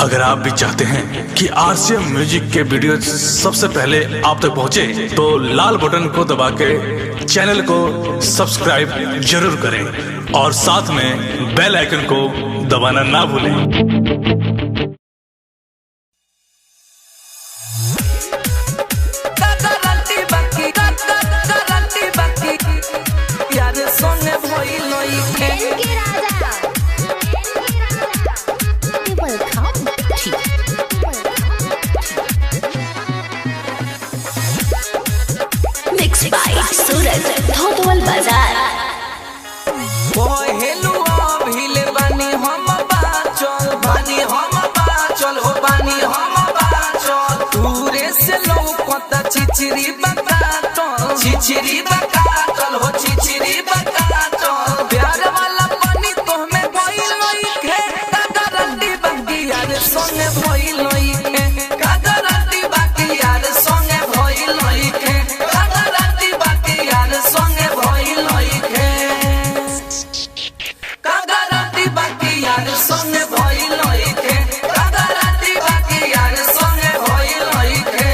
अगर आप भी चाहते हैं कि आरसीएम म्यूजिक के वीडियो सबसे पहले आप तक पहुंचे, तो लाल बटन को दबा के चैनल को सब्सक्राइब जरूर करें और साथ में बेल आइकन को दबाना ना भूलें। सूरज धोतवल बाजार हेलो अभिले बानी हम बाचल हो बानी हम बाचल दूरे से लौकता चिचिरी बकाटल हो चिचिरी बकाटल प्यार वाला पानी तो हमें भइल नइखे कागरती बाकी यार संगे भइल नइखे कागरती बाकी यार संगे भइल नइखे कागरती बाकी यार संगे भइल नइखे कागरती बाकी यार संगे भइल नइखे कागरती बाकी यार संगे भइल नइखे।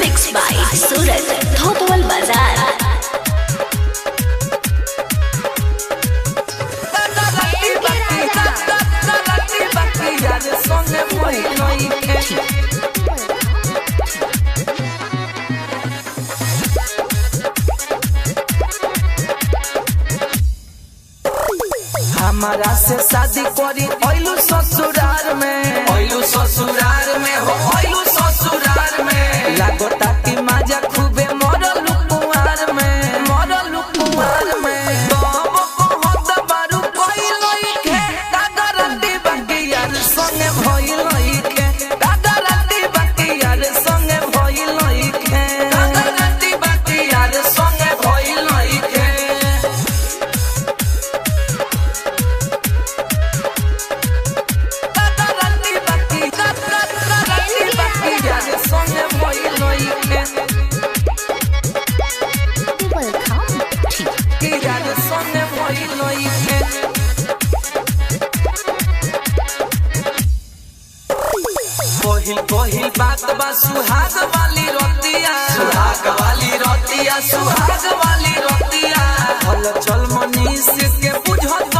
मिक्स बाय सूरज धोतवल बाजार हमारा से शादी करी ओइलू ससुरार में हो ओइलू ससुरार में लागता कि मजा खूबे मरल कुंवार में बाबा को होत बारू कोई लइके कागरती बाकी यार संगे भइल लइके कागरती बाकी यार संगे भइल लइके कागरती बाकी यार संगे भइल लइके कोहिल बात बा सुहाग वाली रोतिया हल चल मनीष के बुझत